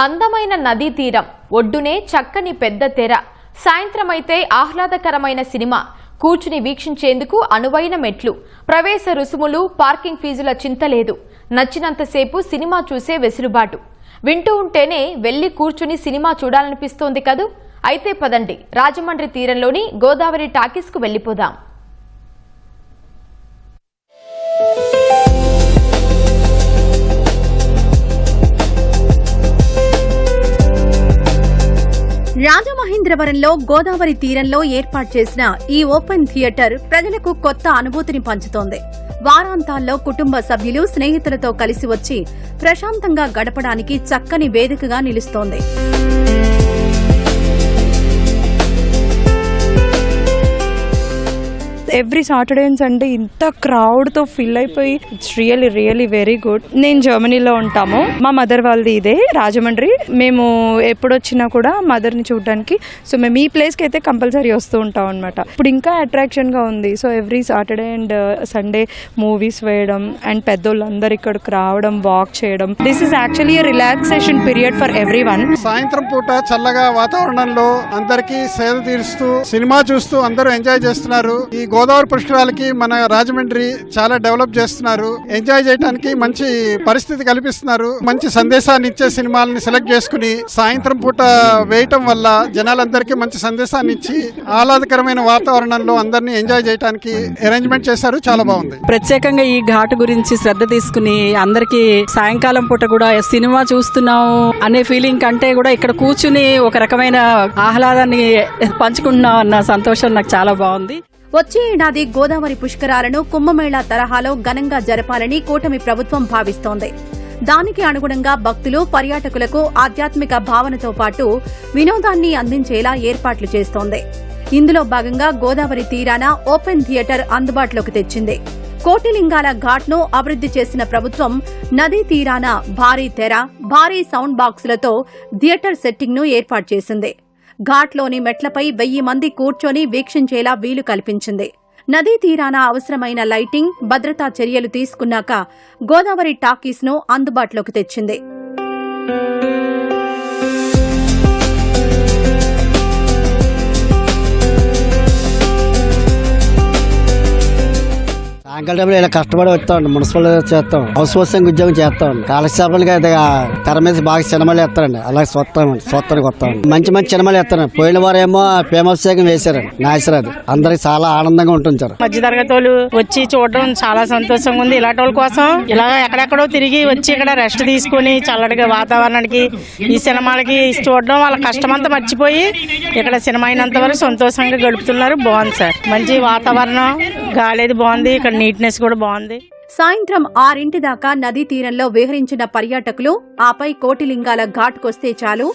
అందమైన నదీ తీరం, ఒడ్డునే చక్కని పెద్ద తెర, సాయంత్రమైతే ఆహ్లాదకరమైన సినిమా, కూర్చుని వీక్షించేందుకు అనువైన మెట్లు, ప్రవేశ రుసుములు, పార్కింగ్ ఫీజుల చింత లేదు. నచ్చినంతసేపు సినిమా చూసే వెసులుబాటు. వింటూ ఉంటేనే వెళ్లి కూర్చుని సినిమా చూడాలనిపిస్తోంది కదూ. అయితే పదండి, రాజమండ్రి తీరంలోని గోదావరి టాకీస్కు వెళ్లిపోదాం. రాజమహేంద్రవరంలో గోదావరి తీరంలో ఏర్పాటు చేసిన ఈ ఓపెన్ థియేటర్ ప్రజలకు కొత్త అనుభూతిని పంచుతోంది. వారాంతాల్లో కుటుంబ సభ్యులు, స్నేహితులతో కలిసి వచ్చి ప్రశాంతంగా గడపడానికి చక్కని వేదికగా నిలుస్తోంది. ఎవ్రీ సాటర్డే అండ్ సండే ఇంత క్రౌడ్తో ఫిల్ అయిపోయి ఇట్స్ రియలీ వెరీ గుడ్. నేను జర్మనీలో ఉంటాము, మా మదర్ వాళ్ళది ఇదే రాజమండ్రి. మేము ఎప్పుడొచ్చినా కూడా మదర్ని చూడడానికి సో మేము ఈ ప్లేస్కి అయితే కంపల్సరీ వస్తూ ఉంటాం అనమాట. ఇప్పుడు ఇంకా అట్రాక్షన్గా ఉంది. So every Saturday and Sunday movies వేయడం అండ్ పెద్దోళ్ళందరూ ఇక్కడికి రావడం, వాక్ చేయడం. This is actually relaxation period for every one. సాయంత్రం పూట చల్లగా వాతావరణంలో అందరికీ సేద తీరుస్తూ సినిమా చూస్తూ అందరూ ఎంజాయ్ చేస్తున్నారు. ఈ గోదావరి పుష్కరాలకి మన రాజమండ్రి చాలా డెవలప్ చేస్తున్నారు. ఎంజాయ్ చేయడానికి మంచి పరిస్థితి కల్పిస్తున్నారు. మంచి సందేశాన్ని ఇచ్చే సినిమాలని సెలెక్ట్ చేసుకుని సాయంత్రం పూట వేయటం వల్ల జనాలందరికీ మంచి సందేశాన్ని ఇచ్చి ఆహ్లాదకరమైన వాతావరణంలో అందరినీ ఎంజాయ్ చేయడానికి అరేంజ్మెంట్ చేశారు. చాలా బాగుంది. ప్రత్యేకంగా ఈ ఘాట్ గురించి శ్రద్ధ తీసుకుని అందరికీ సాయంకాలం పూట కూడా సినిమా చూస్తున్నాము అనే ఫీలింగ్ కంటే కూడా ఇక్కడ కూర్చుని ఒక రకమైన ఆహ్లాదాన్ని పంచుకుంటున్నాం అన్న సంతోషం నాకు చాలా బాగుంది. వచ్చే ఏడాది గోదావరి పుష్కరాలను కుంభమేళా తరహాలో ఘనంగా జరపాలని కూటమి ప్రభుత్వం భావిస్తోంది. దానికి అనుగుణంగా భక్తులు, పర్యాటకులకు ఆధ్యాత్మిక భావనతో పాటు వినోదాన్ని అందించేలా ఏర్పాట్లు చేస్తోంది. ఇందులో భాగంగా గోదావరి తీరాన ఓపెన్ థియేటర్ అందుబాటులోకి తెచ్చింది. కోటిలింగాల ఘాట్ను అభివృద్ది చేసిన ప్రభుత్వం నదీ తీరాన భారీ తెర, భారీ సౌండ్ బాక్సులతో థియేటర్ సెట్టింగ్ను ఏర్పాటు చేసింది. ఘాట్లోని మెట్లపై 1000 మంది కూర్చొని వీక్షించేలా వీలు కల్పించింది. నదీ తీరాన అవసరమైన లైటింగ్, భద్రతా చర్యలు తీసుకున్నాక గోదావరి టాకీస్ను అందుబాటులోకి తెచ్చింది. సాయంకాలం టైంలో ఇలా కష్టపడి వస్తామండి. మున్సిపల్ చేస్తాం, హౌస్ హోస్టింగ్ ఉద్యోగం చేస్తామండి. కాలక్షేపాలకి అయితే తెర మీద బాగా సినిమాలు వేస్తారండి. అలాగే చూస్తానికి వస్తామండి. మంచి సినిమాలు వేస్తారండి. పోయిన వారు ఏమో ఫేమస్ వేగం వేశారండి నాగేశ్వరరావు. అందరికి చాలా ఆనందంగా ఉంటుంది సార్. మధ్య తరగతి వాళ్ళు వచ్చి చూడడం చాలా సంతోషంగా ఉంది. ఇలాంటి వాళ్ళ కోసం ఇలా ఎక్కడెక్కడో తిరిగి వచ్చి ఇక్కడ రెస్ట్ తీసుకుని చల్లటిగా వాతావరణానికి ఈ సినిమాలకి చూడడం, వాళ్ళ కష్టమంతా మర్చిపోయి ఇక్కడ సినిమా అయినంత వరకు సంతోషంగా గడుపుతున్నారు. బాగుంది సార్. మంచి వాతావరణం, గాలి బాగుంది, ఇక్కడ నీట్నెస్ కూడా బాగుంది. సాయంత్రం 6 దాకా నదీ తీరంలో విహరించిన పర్యాటకులు ఆపై కోటిలింగాల ఘాట్కొస్తే చాలు,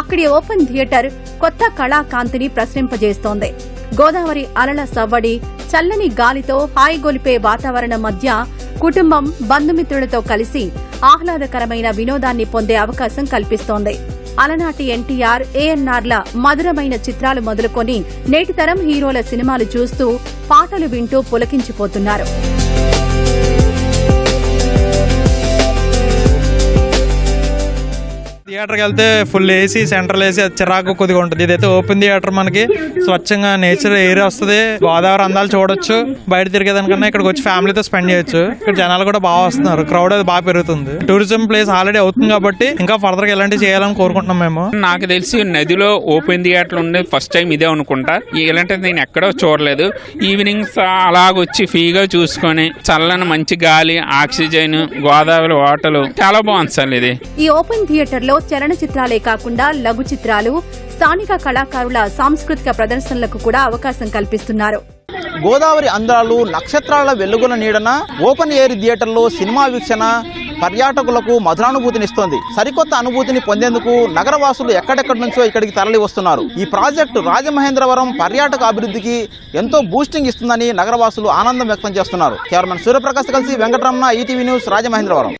అక్కడి ఓపెన్ థియేటర్ కొత్త కళాకాంతిని ప్రసరింపజేస్తోంది. గోదావరి అలల సవ్వడి, చల్లని గాలితో హాయిగొలిపే వాతావరణం మధ్య కుటుంబం, బంధుమిత్రులతో కలిసి ఆహ్లాదకరమైన వినోదాన్ని పొందే అవకాశం కల్పిస్తోంది. అలనాటి ఎన్టీఆర్, ఏఎన్ఆర్ల మధురమైన చిత్రాలు మొదలుకొని నేటి తరం హీరోల సినిమాలు చూస్తూ పాటలు వింటూ పులకించిపోతున్నారు. థియేటర్కి వెళ్తే ఫుల్ ఏసీ, సెంట్రల్ ఏసీ, చిరాకు కొద్దిగా ఉంటుంది. ఇదైతే ఓపెన్ థియేటర్, మనకి స్వచ్ఛంగా నేచర్ ఎయిర్ వస్తుంది. గోదావరి అందాలు చూడొచ్చు. బయట తిరిగేదానికన్నా ఇక్కడికి వచ్చి ఫ్యామిలీతో స్పెండ్ చేయొచ్చు. ఇక్కడ జనాలు కూడా బాగా వస్తున్నారు. క్రౌడ్ అది బాగా పెరుగుతుంది. టూరిజం ప్లేస్ ఆల్రెడీ అవుతుంది కాబట్టి ఇంకా ఫర్దర్ గా ఇలాంటివి చేయాలని కోరుకుంటున్నాం మేము. నాకు తెలిసి నదిలో ఓపెన్ థియేటర్ ఉండే ఫస్ట్ టైం ఇదే అనుకుంటా. ఇలాంటిది నేను ఎక్కడో చూడలేదు. ఈవినింగ్స్ అలాగొచ్చి ఫ్రీగా చూసుకొని చల్లని మంచి గాలి, ఆక్సిజన్, గోదావరి వాటలు చాలా బాగుంది సార్. ఇది ఈ ఓపెన్ థియేటర్ లో చలనచిత్రాలే కాకుండా లఘు చిత్రాలు, స్థానిక కళాకారుల సాంస్కృతిక ప్రదర్శనలకు కూడా అవకాశం కల్పిస్తున్నారు. గోదావరి అందాలు, నక్షత్రాల వెలుగుల నీడన ఓపెన్ ఎయిర్ థియేటర్లో సినిమా వీక్షణ పర్యాటకులకు మధురానుభూతినిస్తోంది. సరికొత్త అనుభూతిని పొందేందుకు నగరవాసులు ఎక్కడెక్కడి నుంచో ఇక్కడికి తరలి వస్తున్నారు. ఈ ప్రాజెక్టు రాజమహేంద్రవరం పర్యాటక అభివృద్ధికి ఎంతో బూస్టింగ్ ఇస్తుందని నగరవాసులు ఆనందం వ్యక్తం చేస్తున్నారు. కెమెరామెన్ సూర్యప్రకాష్ కలిసి వెంకటరమణ, ఈటీవీ న్యూస్, రాజమహేంద్రవరం.